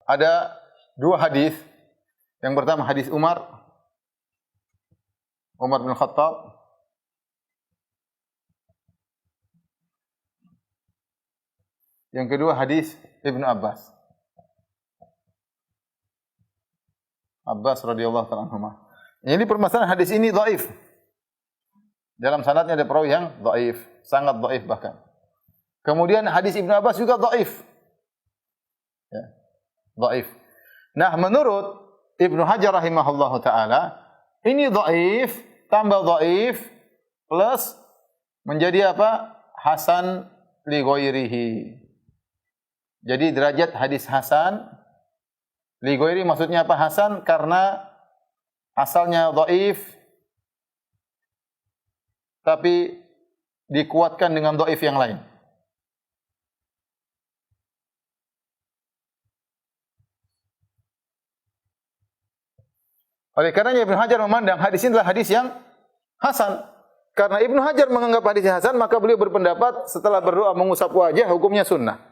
ada dua hadis. Yang pertama hadis Umar bin Khattab. Yang kedua hadis Ibnu Abbas. Abbas radhiyallahu ta'ala anhuma. Ini permasalahan hadis ini dhaif. Dalam sanadnya ada perawi yang dhaif, sangat dhaif bahkan. Kemudian hadis Ibnu Abbas juga dhaif. Ya, dhaif. Nah, menurut Ibnu Hajar rahimahullahu taala, ini dhaif tambah dhaif plus menjadi apa? Hasan li ghairihi. Jadi derajat hadis hasan li ghairi maksudnya apa? Hasan karena asalnya dhaif tapi dikuatkan dengan dhaif yang lain. Oleh karenanya Ibnu Hajar memandang hadis ini adalah hadis yang hasan. Karena Ibnu Hajar menganggap hadis hasan, maka beliau berpendapat setelah berdoa mengusap wajah hukumnya sunnah.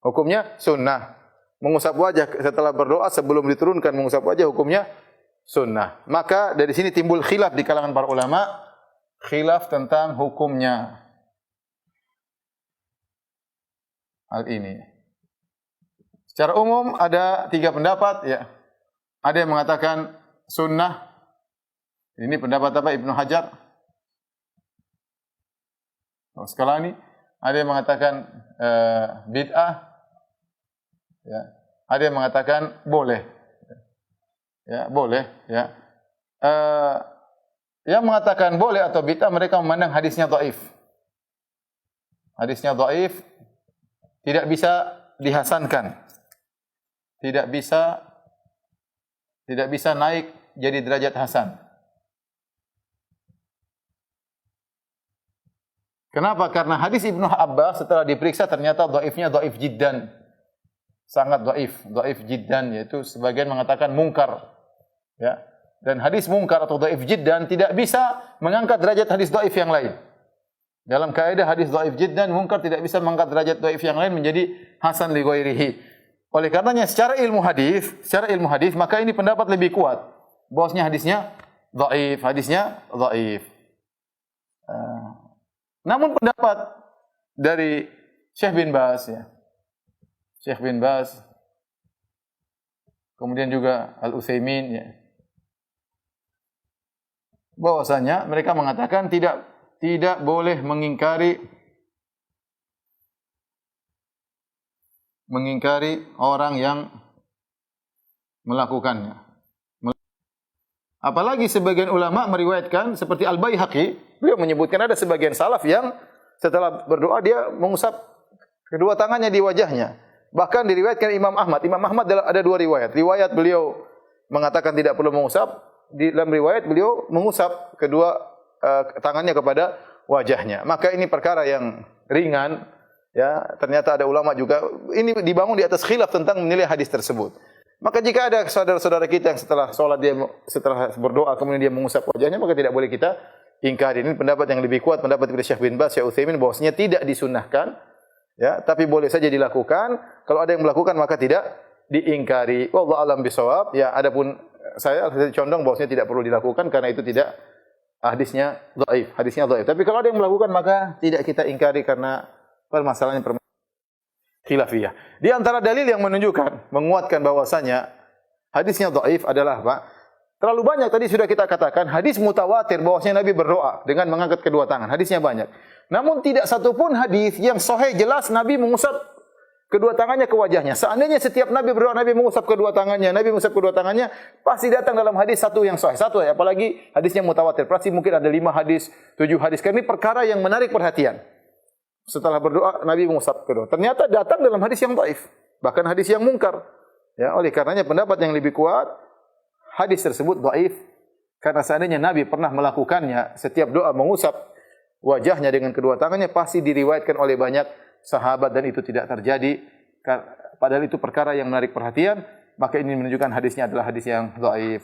Hukumnya sunnah. Mengusap wajah setelah berdoa sebelum diturunkan mengusap wajah hukumnya sunnah. Maka dari sini timbul khilaf di kalangan para ulama, khilaf tentang hukumnya. Hal ini. Secara umum ada 3 pendapat ya. Ada yang mengatakan sunnah. Ini pendapat apa? Ibnu Hajar. Al-Asqalani. Ada yang mengatakan bid'ah. Ya. Ada yang mengatakan boleh. Ya, boleh. Ya. Yang mengatakan boleh atau bid'ah mereka memandang hadisnya dhaif. Hadisnya dhaif, tidak bisa dihasankan. Tidak bisa naik jadi derajat hasan. Kenapa? Karena hadis Ibnu Abbas setelah diperiksa ternyata dhaifnya dhaif jiddan. Sangat dhaif jiddan, yaitu sebagian mengatakan mungkar. Ya. Dan hadis mungkar atau dhaif jiddan tidak bisa mengangkat derajat hadis dhaif yang lain. Dalam kaidah hadis dhaif jiddan, mungkar tidak bisa mengangkat derajat dhaif yang lain menjadi hasan li ghairihi. Oleh karenanya secara ilmu hadis maka ini pendapat lebih kuat. Bahwasanya hadisnya dhaif. Namun pendapat dari Syekh bin Baz ya. Syekh bin Baz kemudian juga Al-Utsaimin ya. Bahwasanya mereka mengatakan tidak boleh mengingkari orang yang melakukannya. Apalagi sebagian ulama meriwayatkan seperti Al-Baihaqi, beliau menyebutkan ada sebagian salaf yang setelah berdoa dia mengusap kedua tangannya di wajahnya. Bahkan diriwayatkan Imam Ahmad. Imam Ahmad ada 2 riwayat. Riwayat beliau mengatakan tidak perlu mengusap, di dalam riwayat beliau mengusap kedua tangannya kepada wajahnya. Maka ini perkara yang ringan. Ya, ternyata ada ulama juga ini dibangun di atas khilaf tentang menilai hadis tersebut. Maka jika ada saudara-saudara kita yang setelah sholat setelah berdoa kemudian dia mengusap wajahnya, maka tidak boleh kita ingkari. Ini pendapat yang lebih kuat, pendapat dari Syekh bin Baz, Syekh Utsaimin bahwasanya tidak disunnahkan, ya, tapi boleh saja dilakukan. Kalau ada yang melakukan maka tidak diingkari. Wallahu a'lam bishawab. Ya, adapun saya condong bahwasanya tidak perlu dilakukan karena itu tidak hadisnya dhaif. Tapi kalau ada yang melakukan maka tidak kita ingkari karena permasalahan khilafiyah. Di antara dalil yang menunjukkan, menguatkan bahwasanya hadisnya dhaif adalah apa? Terlalu banyak tadi sudah kita katakan hadis mutawatir bahwasanya Nabi berdoa dengan mengangkat kedua tangan. Hadisnya banyak. Namun tidak satu pun hadis yang sahih jelas Nabi mengusap kedua tangannya ke wajahnya. Seandainya setiap Nabi berdoa Nabi mengusap kedua tangannya, pasti datang dalam hadis satu yang sahih. Satu ya, apalagi hadisnya mutawatir. Pasti mungkin ada 5 hadis, 7 hadis. Karena ini perkara yang menarik perhatian. Setelah berdoa Nabi mengusap kedua. Ternyata datang dalam hadis yang dhaif, bahkan hadis yang mungkar. Ya, oleh karenanya pendapat yang lebih kuat hadis tersebut dhaif karena seandainya Nabi pernah melakukannya, setiap doa mengusap wajahnya dengan kedua tangannya pasti diriwayatkan oleh banyak sahabat dan itu tidak terjadi. Padahal itu perkara yang menarik perhatian, maka ini menunjukkan hadisnya adalah hadis yang dhaif.